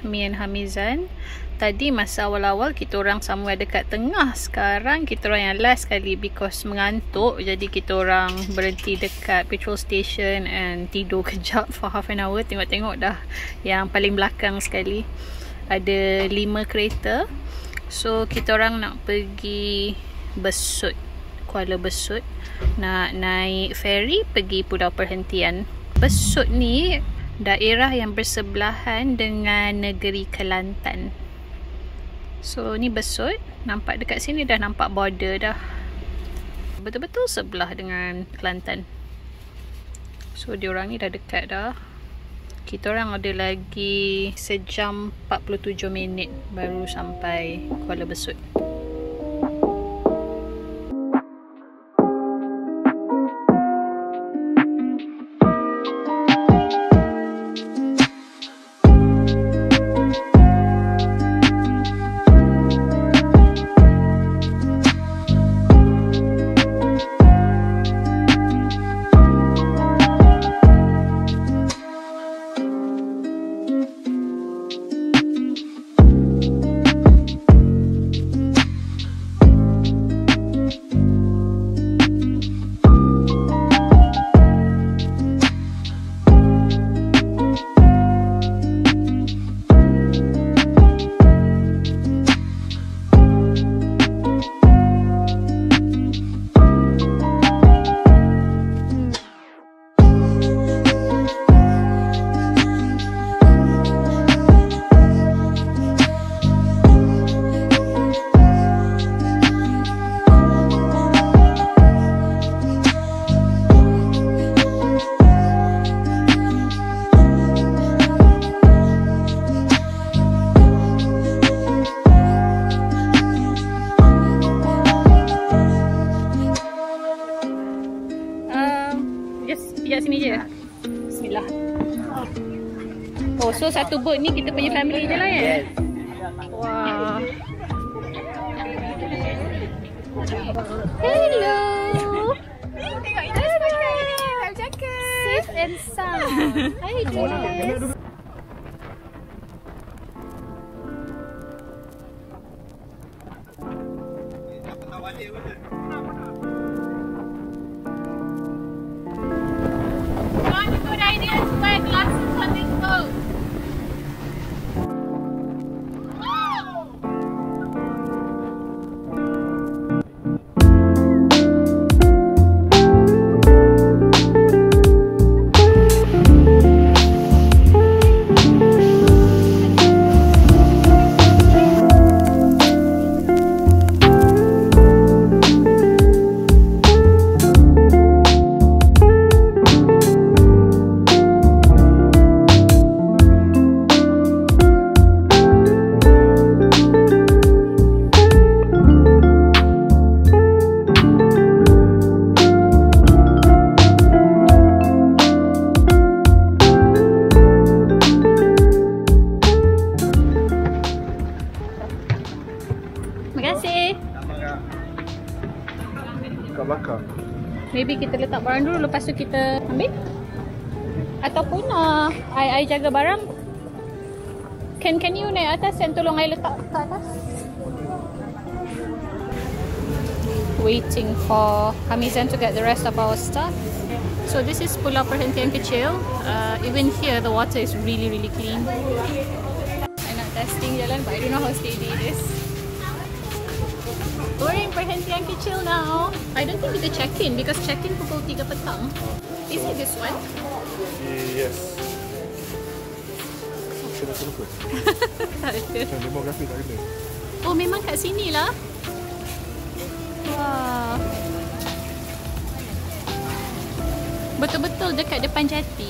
me and Hamizan. Tadi masa awal-awal kita orang somewhere dekat tengah. Sekarang kita orang yang last sekali because mengantuk. Jadi kita orang berhenti dekat petrol station and tidur kejap for half an hour. Tengok-tengok dah yang paling belakang sekali ada 5 kereta. So kita orang nak pergi Besut, Kuala Besut. Nak naik ferry pergi Pulau Perhentian. Besut ni daerah yang bersebelahan dengan negeri Kelantan. So ni Besut, nampak dekat sini dah nampak border dah. Betul-betul sebelah dengan Kelantan. So diorang ni dah dekat dah. Kita orang ada lagi sejam 47 minit baru sampai Kuala Besut. Sini je. Bismillah. Oh, so satu boat ni kita punya family je lah ya? Yes. Wah. Hello. Tengok ini pakai jacket. Safe and sound. Hi Jess. Maybe kita letak barang dulu, lepas tu kita ambil. Ataupun I jaga barang. Can you naik atas and tolong I letak ke atas? Waiting for Hamizan to get the rest of our stuff. So this is Pulau Perhentian Kecil. Even here the water is really clean. I nak testing jalan but I don't know how steady it is. We're in Perhentian Kecil now. I don't think kita check in because check in pukul 3 petang. Is it this one? Yes. Tak ada. Macam demografi tak kena. Oh memang kat sini lah. Wah. Betul-betul dekat depan jati.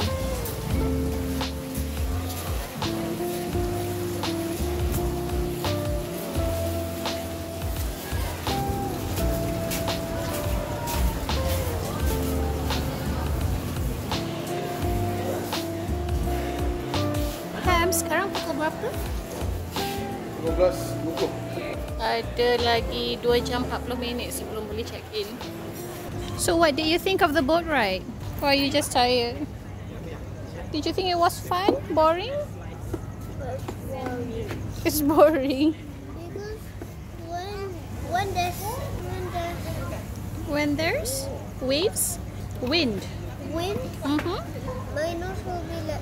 Sekarang pukul berapa? 12.20. Ada lagi 2 jam 40 minit sebelum boleh check in. So what did you think of the boat ride? Or are you just tired? Did you think it was fun? Boring? boring. It's boring. Because when When there's waves, wind. wind, Mm-hmm. my nose will be like.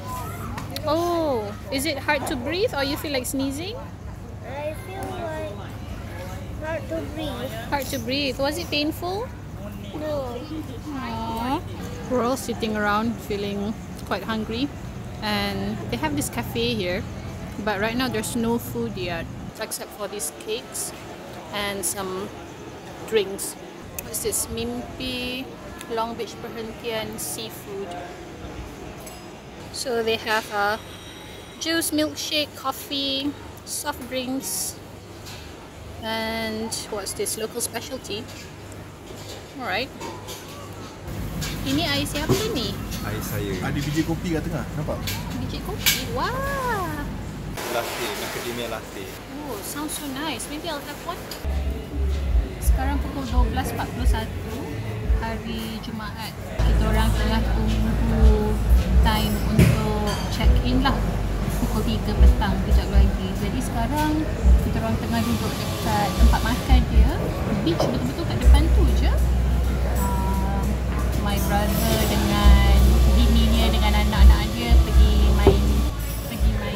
Oh, is it hard to breathe or you feel like sneezing? I feel like hard to breathe. Hard to breathe. Was it painful? No. Aww. We're all sitting around feeling quite hungry, and they have this cafe here, but right now there's no food yet except for these cakes and some drinks. This is Mimpi Long Beach Perhentian seafood. So they have a juice, milkshake, coffee, soft drinks, and what's this, local specialty. Alright. Ini air siapa ni? Air saya. Ada biji kopi kat tengah, nampak? Biji kopi. Wah. Latte, macadamia latte. Oh, sounds so nice. Maybe I'll have one. Sekarang pukul 12.41 hari Jumaat. Kita orang tengah tunggu time untuk check-in lah. Pukul 3 petang, kejap lagi. Jadi sekarang kita orang tengah duduk dekat tempat makan dia. Beach betul-betul kat depan tu je. My brother dengan bininya dengan anak-anak dia pergi main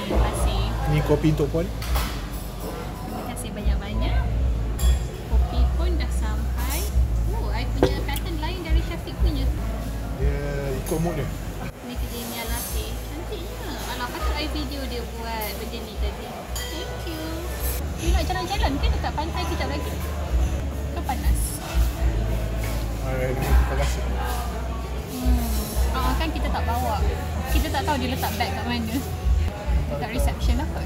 pasir. Ni kopi untuk puan. Terima kasih banyak-banyak. Kopi pun dah sampai. Oh, I punya pattern lain dari Syafiq punya. Dia ikut mood dia. Ni macadamia latte. Cantiknya. Alah, patut I video dia buat benda ni tadi. Thank you. You nak jalan-jalan ke dekat pantai kejap lagi? Ke panas? Terima kasih. Kan kita tak bawa. Kita tak tahu dia letak bag kat mana. Dekat reception lah kot.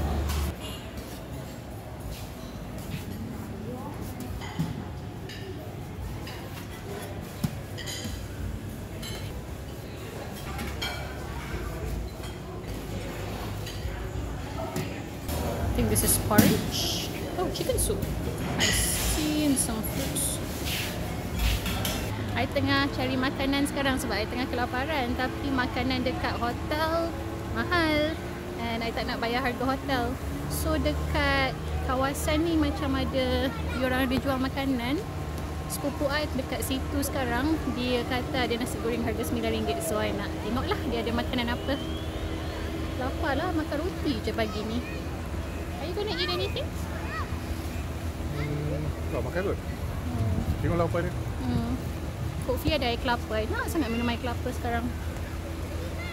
I think this is porridge. Oh, chicken soup. I see some fruits. I tengah cari makanan sekarang sebab I tengah kelaparan, tapi makanan dekat hotel mahal and I tak nak bayar harga hotel. So dekat kawasan ni macam ada diorang ada jual makanan. Sepupu I dekat situ sekarang, dia kata ada nasi goreng harga RM9. So I nak tengoklah dia ada makanan apa. Lapar lah, makan roti je pagi ni. Are you gonna eat anything? Tak makan kot. Tengok lapan dia. Hopefully ada air kelapa. I nak sangat minum air kelapa sekarang.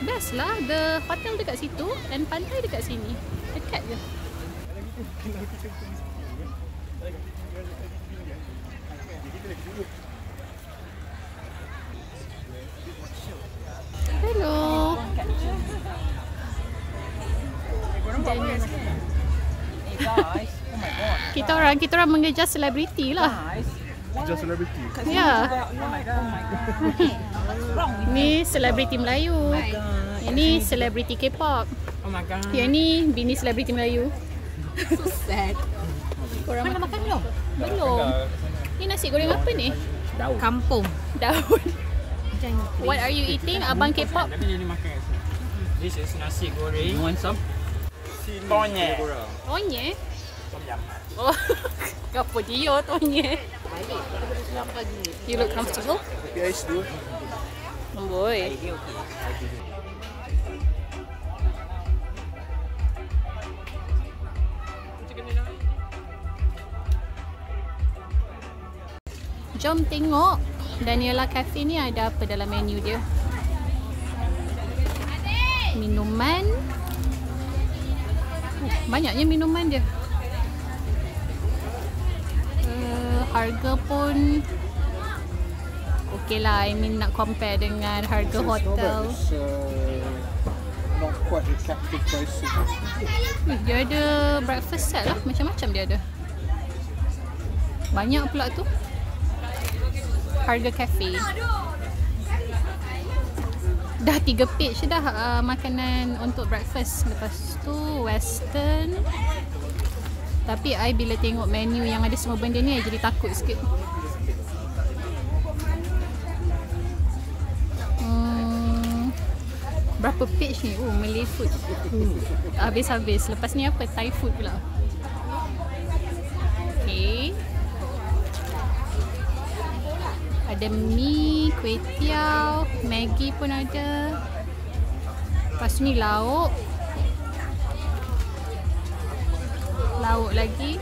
Best lah. The hotel dekat situ and pantai dekat sini. Dekat je. Hello. Kita orang mengejar selebriti lah. Just celebrity. Ya. Ni selebriti Melayu. Ini selebriti K-pop. Oh my god. Yang ni bini selebriti Melayu. So sad. Korang dah makan belum? Belum. Ni nasi goreng apa ni? Daun. Kampung. Daun. What are you eating? Abang K-pop? This is nasi goreng. You want some? Tonye. Tonye? Tom yum. Oh. Apa dia tonye? You look comfortable? Kopi ais dua. Oh boy. Jom tengok Daniela Cafe ni ada apa dalam menu dia. Minuman. Banyaknya minuman dia. Harga pun okey lah. I mean nak compare dengan harga hotel. Not quite attractive pricing. Dia ada breakfast set lah. Macam-macam dia ada. Banyak pula tu. Harga cafe. Dah 3 page dah makanan untuk breakfast. Lepas tu western. Tapi I bila tengok menu yang ada semua benda ni, I jadi takut sikit. berapa page ni? Oh, Malay food. Habis-habis. Lepas ni apa? Thai food pula. Okay. Ada mi, kuih tiaw, Maggi pun ada. Lepas ni lauk. Lauk lagi.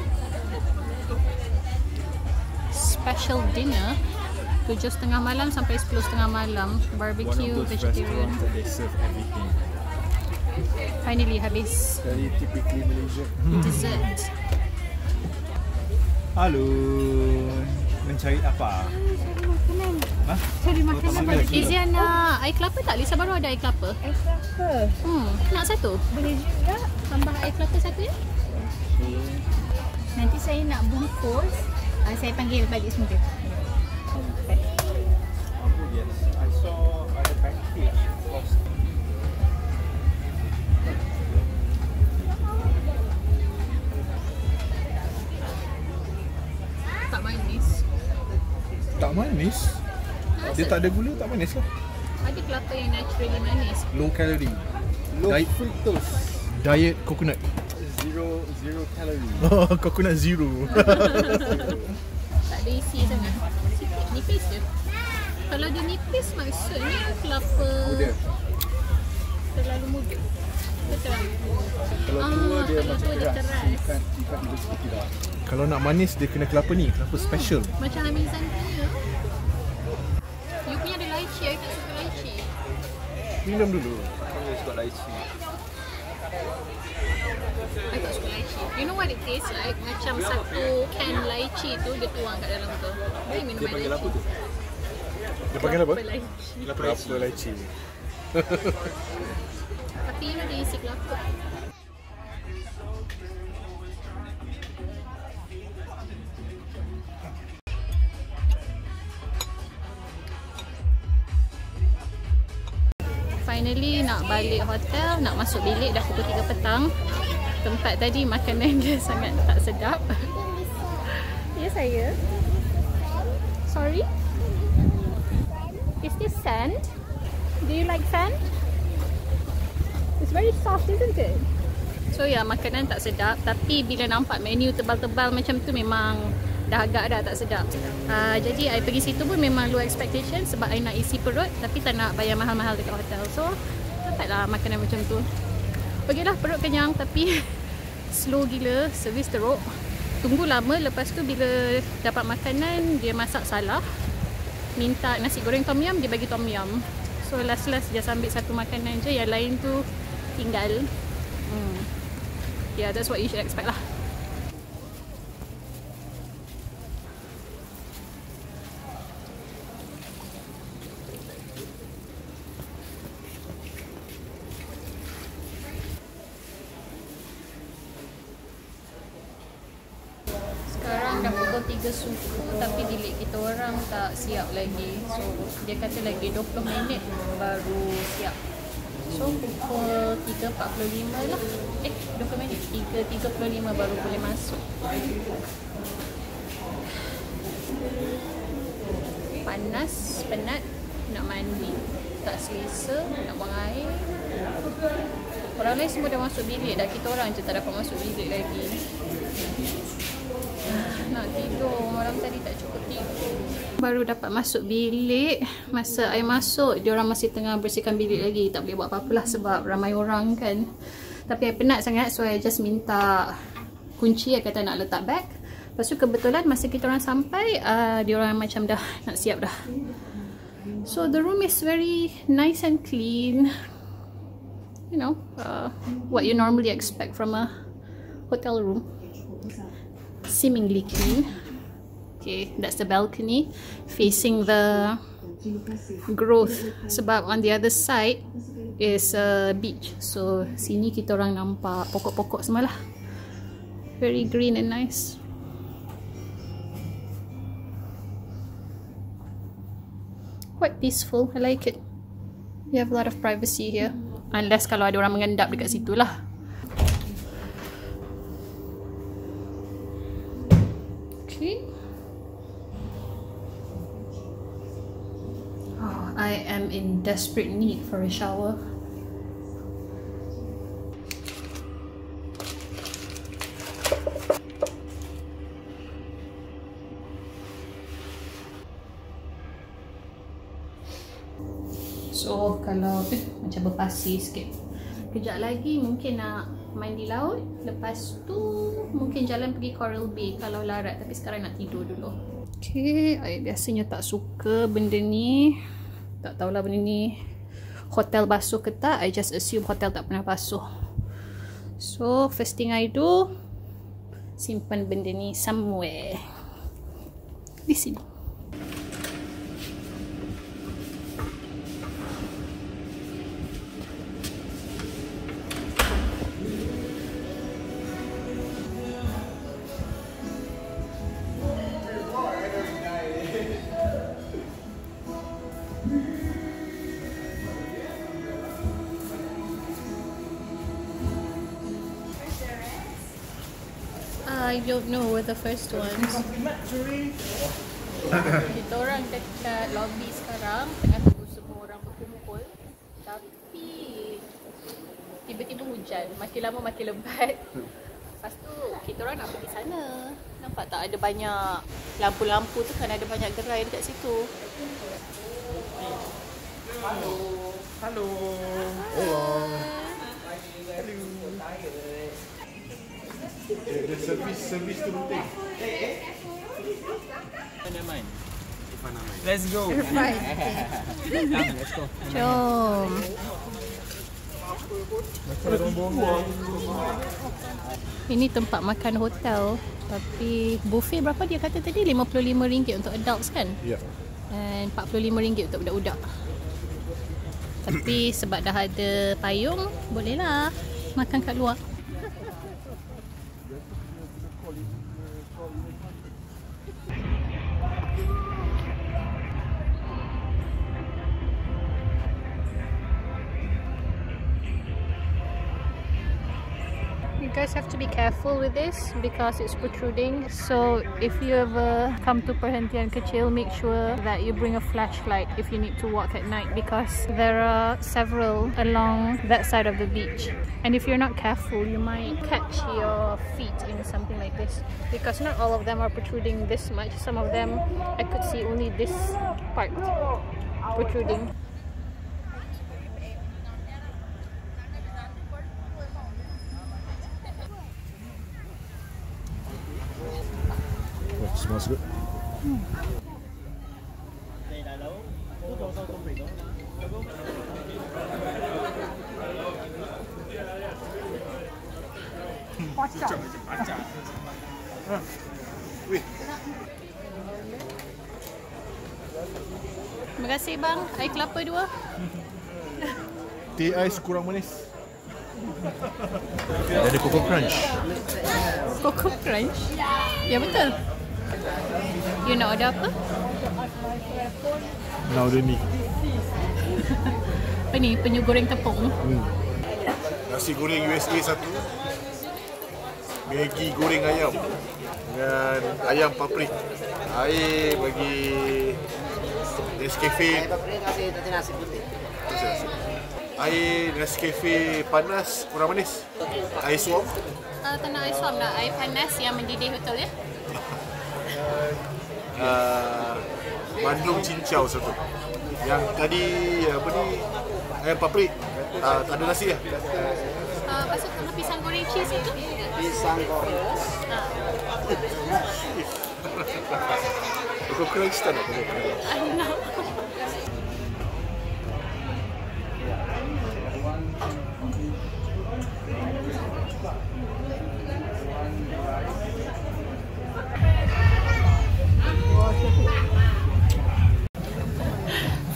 Special dinner 7:30 malam sampai 10:30 malam. Barbecue, vegetarian. They serve everything. Finally habis. Very typically Malaysia. Dessert. Halo, mencari apa? Hah? Cari makanan. Izia nak air kelapa tak? Lisa baru ada air kelapa. Air kelapa. Nak satu? Boleh juga. Tambah air kelapa satu ya? Nanti saya nak bungkus. Saya panggil balik semuanya. Yes, I saw ada pancake. Tak manis. Tak manis. Dia tak ada gula, tak manis lah. Ada kelapa yang naturally manis. Low calorie. Low Diet- fructose. Diet coconut. Zero calorie. Oh, coconut zero. Tak ada isi sangat. Sikit, nipis je. Kalau dia nipis maksudnya kelapa Muda. terlalu muda. Betul. Kalau tua dia kalau macam tua dia keras. keras. Ikan dia seperti dah. Kalau nak manis, dia kena kelapa ni. Kelapa special. Macam Hamizan punya. You punya ada lychee, I tak suka lychee. Minum dulu. Kamu suka lychee. I tak suka lychee. You know what it tastes like? Macam satu can lychee tu dia tuang kat dalam tu. Boleh minum Dia air panggil apa lychee. tu? Dia panggil apa? Lychee. Kelapa lychee. Tapi you ada isi kelapa. Finally nak balik hotel, nak masuk bilik dah pukul 3 petang. Tempat tadi makanan dia sangat tak sedap. Ya saya. Sorry? Is this sand? Do you like sand? It's very soft, isn't it? So ya, makanan tak sedap. Tapi bila nampak menu tebal-tebal macam tu memang dah agak dah tak sedap. Jadi I pergi situ pun memang low expectation sebab I nak isi perut tapi tak nak bayar mahal-mahal dekat hotel. So dapatlah makanan macam tu. Okeylah, perut kenyang tapi slow gila, servis teruk. Tunggu lama, lepas tu bila dapat makanan dia masak salah. Minta nasi goreng tom yum, dia bagi tom yum. So last just ambil satu makanan je, yang lain tu tinggal. Yeah, that's what you should expect lah. Sekarang dah pukul 3 suku tapi bilik kita orang tak siap lagi. So dia kata lagi 20 minit baru siap. So pukul 3.45 lah. 20 minit. 3.35 baru boleh masuk. Panas, penat, nak mandi. Tak selesa, nak buang air. Orang lain semua dah masuk bilik dah. Kita orang je tak dapat masuk bilik lagi. Nak tidur, malam tadi tak cukup tidur. Baru dapat masuk bilik. Masa I masuk, diorang masih tengah bersihkan bilik lagi. Tak boleh buat apa-apa lah sebab ramai orang kan. Tapi I penat sangat, so I just minta kunci. I kata nak letak bag. Lepas tu kebetulan masa kita orang sampai, diorang macam dah nak siap dah. So the room is very nice and clean. You know, what you normally expect from a hotel room. Seemingly clean. Okay, that's the balcony facing the growth. Sebab on the other side is a beach. So sini kita orang nampak pokok-pokok semua lah. Very green and nice. Quite peaceful. I like it. You have a lot of privacy here. Unless kalau ada orang mengendap dekat situ lah. Okay. Oh, I am in desperate need for a shower. bawah kalau macam berpasir sikit. Kejap lagi mungkin nak main di laut. Lepas tu mungkin jalan pergi Coral Bay kalau larat. Tapi sekarang nak tidur dulu. Okay, I biasanya tak suka benda ni. Tak tahulah benda ni hotel basuh ke tak. I just assume hotel tak pernah basuh. So first thing I do, simpan benda ni somewhere di sini. I don't know where the first ones. Kita orang dekat lobby sekarang tengah tunggu semua orang berkumpul. Tapi tiba-tiba hujan, makin lama makin lebat. Lepas tu kita orang nak pergi sana. Nampak tak ada banyak lampu-lampu tu kan, ada banyak gerai dekat situ. Hello. Hello. The service tu penting. Let's go. Let's go. Jom. Ini tempat makan hotel. Tapi buffet berapa dia kata tadi? RM55 untuk adults kan? Ya. Dan RM45 untuk budak-budak. Tapi sebab dah ada payung, bolehlah makan kat luar. You guys have to be careful with this because it's protruding. So if you ever come to Perhentian Kecil, make sure that you bring a flashlight if you need to walk at night, because there are several along that side of the beach. And if you're not careful, you might catch your feet in something like this, because not all of them are protruding this much. Some of them I could see only this part protruding. Smells good. Terima kasih bang. Air kelapa 2. Teh ais kurang manis. Ada Coco Crunch. Coco Crunch? Ya betul. You nak order apa? Now dia ni. Apa ni? Penyu goreng tepung. Nasi goreng USA 1. Maggi goreng ayam. Dan ayam paprik. Air bagi Nescafe. Air Nescafe panas kurang manis. Air suam. Tak nak air suam, nak air panas yang mendidih betul ya? Bandung cincau 1. Yang tadi apa ni, ayam paprik. Tak ada nasi lah. Lepas tu pisang goreng cheese itu? Pisang goreng. Coco Crunch tak nak Coco Crunch. I know.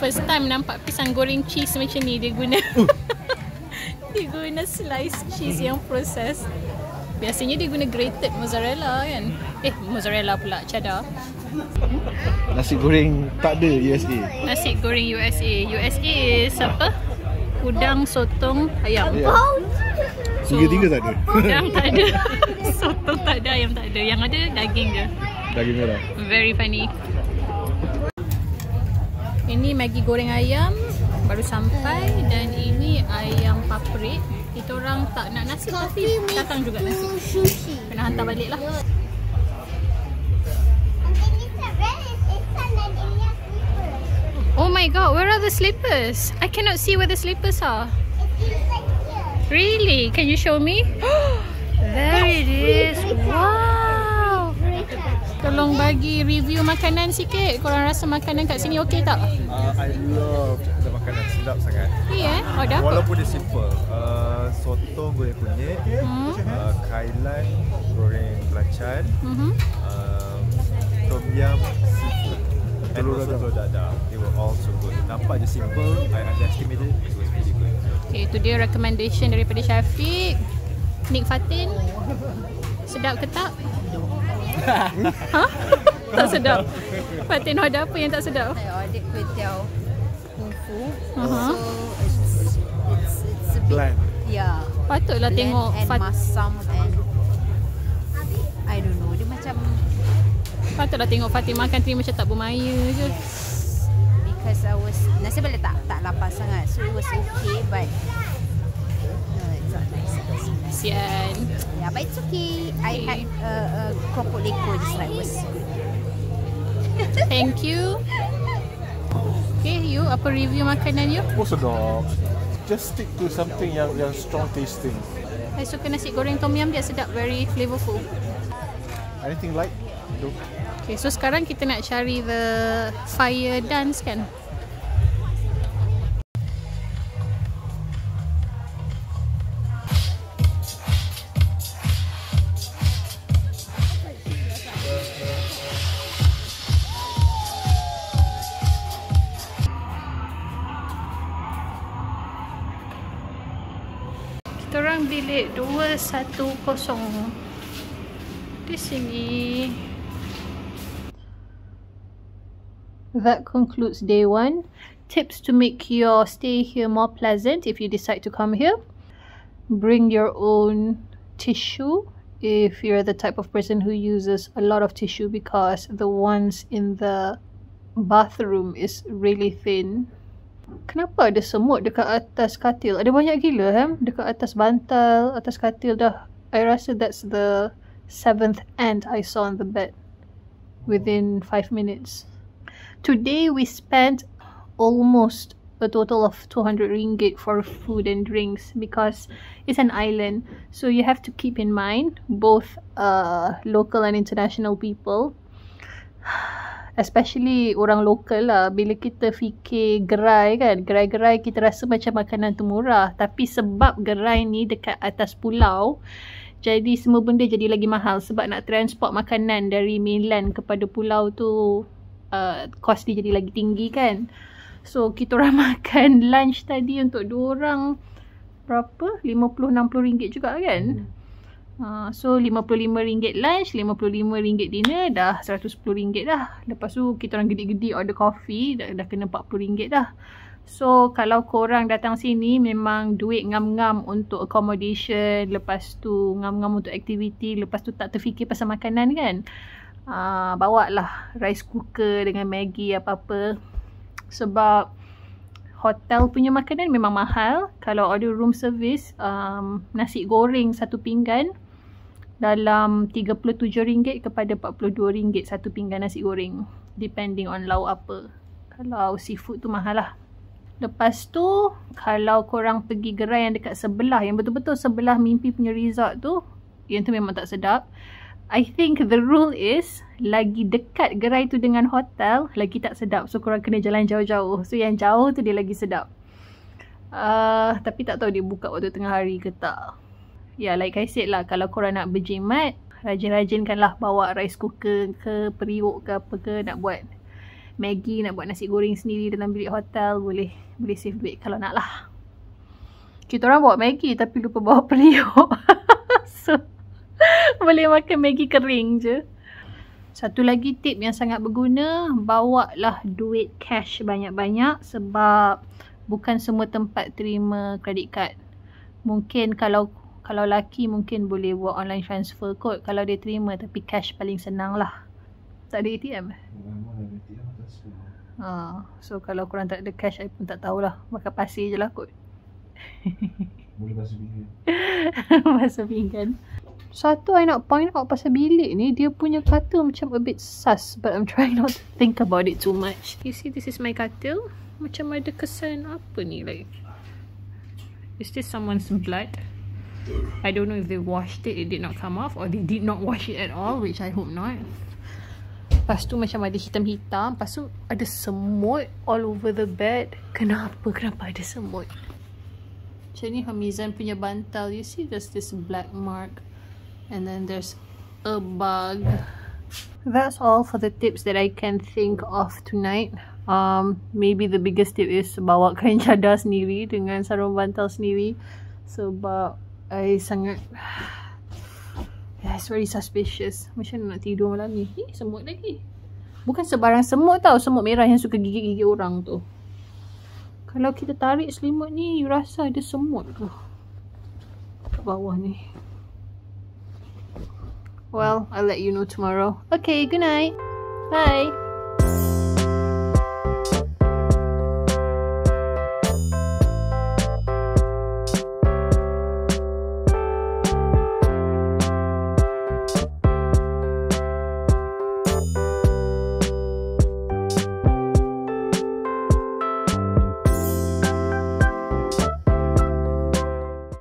First time nampak pisang goreng cheese macam ni. Dia guna dia guna slice cheese yang proses. Biasanya dia guna grated mozzarella kan. Mozzarella pula, cheddar. Nasi goreng tak ada USA. Nasi goreng USA. USA is apa? Udang, sotong, ayam. Tiga-tiga tak ada. Udang tak ada. Sotong tak ada, ayam tak ada. Yang ada daging je. Daging merah. Very funny. Ini Maggi goreng ayam baru sampai, dan ini ayam paprik. Kita orang tak nak nasi tapi datang juga nasi. Kena hantar balik lah. Oh my god, where are the slippers? I cannot see where the slippers are. Really? Can you show me? There it is. Wow. Tolong bagi review makanan sikit. Korang rasa makanan kat sini okey tak? I love the makanan, sedap sangat. Iya, ada apa? Walaupun dia simple. Soto goreng kunyit, kailan goreng belacan, tom yum seafood, and also telur dadah. They were all so good. Nampak je simple, I underestimated it was really good. Okay, itu dia recommendation daripada Syafiq. Nik Fatin, sedap ke tak? Ha? Tak sedap. Fatin ada apa yang tak sedap? I ordered kway teow kung fu. Uh-huh. So it's a bit Bland. yeah. Patutlah bland tengok and masam and I don't know. Dia macam Patutlah tengok Fatin makan tadi macam tak bermaya je. because I was nasi balik tak lapar sangat, so it was okay, but no, it's not nice. Kasian. Yeah, but it's okay. I had keropok leko just like was good. Thank you. Okay, you apa review makanan you? Oh sedap. Just stick to something yang strong tasting. I suka nasi goreng tom yum, dia sedap, very flavorful. Anything light? No. Okay, so sekarang kita nak cari the fire dance kan? Kita orang bilik 210 di sini. That concludes day 1. Tips to make your stay here more pleasant if you decide to come here. Bring your own tissue if you're the type of person who uses a lot of tissue, because the ones in the bathroom is really thin. Kenapa ada semut dekat atas katil? Ada banyak gila dekat atas bantal, atas katil dah. I rasa that's the 7th ant I saw on the bed within 5 minutes. Today we spent almost a total of 200 ringgit for food and drinks because it's an island. So you have to keep in mind both local and international people. Especially orang lokal lah. Bila kita fikir gerai kan, gerai-gerai kita rasa macam makanan tu murah. Tapi sebab gerai ni dekat atas pulau, jadi semua benda jadi lagi mahal. Sebab nak transport makanan dari mainland kepada pulau tu, cost dia jadi lagi tinggi kan. So kita orang makan lunch tadi untuk 2 orang berapa? 50-60 ringgit juga kan. So RM55 lunch, RM55 dinner, dah RM110 dah. Lepas tu kita orang gedik-gedik order coffee, dah kena RM40 dah. So kalau korang datang sini memang duit ngam-ngam untuk accommodation, lepas tu ngam-ngam untuk aktiviti, lepas tu tak terfikir pasal makanan kan. Bawa lah rice cooker dengan Maggi apa-apa. Sebab hotel punya makanan memang mahal. Kalau order room service, nasi goreng satu pinggan dalam RM37 kepada RM42 satu pinggan nasi goreng, depending on lauk apa. Kalau seafood tu mahal lah. Lepas tu kalau korang pergi gerai yang dekat sebelah, yang betul-betul sebelah Mimpi punya resort tu, yang tu memang tak sedap. I think the rule is lagi dekat gerai tu dengan hotel, lagi tak sedap. So korang kena jalan jauh-jauh. So yang jauh tu dia lagi sedap. Tapi tak tahu dia buka waktu tengah hari ke tak. Ya, like I said lah, kalau korang nak berjimat, rajin-rajinkanlah bawa rice cooker ke, periuk ke apa ke, nak buat Maggi, nak buat nasi goreng sendiri dalam bilik hotel, boleh save duit kalau nak lah. Kita orang bawa Maggi tapi lupa bawa periuk. So boleh makan Maggi kering je. Satu lagi tip yang sangat berguna, bawalah duit cash banyak-banyak sebab bukan semua tempat terima credit card. Mungkin kalau laki mungkin boleh buat online transfer kot kalau dia terima, tapi cash paling senang lah. Tak ada ATM? So kalau korang tak ada cash, I pun tak tahulah. Makan pasir je lah kot. Boleh basuh pinggan. Basuh pinggan. Satu I nak point out pasal bilik ni, dia punya katil macam a bit sus, but I'm trying not to think about it too much. You see, this is my katil. Macam ada kesan apa ni, like, is this someone's blood? I don't know if they washed it, it did not come off, or they did not wash it at all, which I hope not. Lepas tu macam ada hitam-hitam, lepas tu ada semut all over the bed. Kenapa ada semut? Macam ni Hamizan punya bantal. You see there's this black mark. And then there's a bug. That's all for the tips that I can think of tonight. Maybe the biggest tip is bawa kain cadar sendiri dengan sarung bantal sendiri. Sebab I sangat, yeah, it's very suspicious. Macam mana nak tidur malam ni? Semut lagi. Bukan sebarang semut tau. Semut merah yang suka gigit-gigit orang tu. Kalau kita tarik selimut ni, you rasa ada semut tu kat bawah ni. Well, I'll let you know tomorrow. Okay, good night. Bye.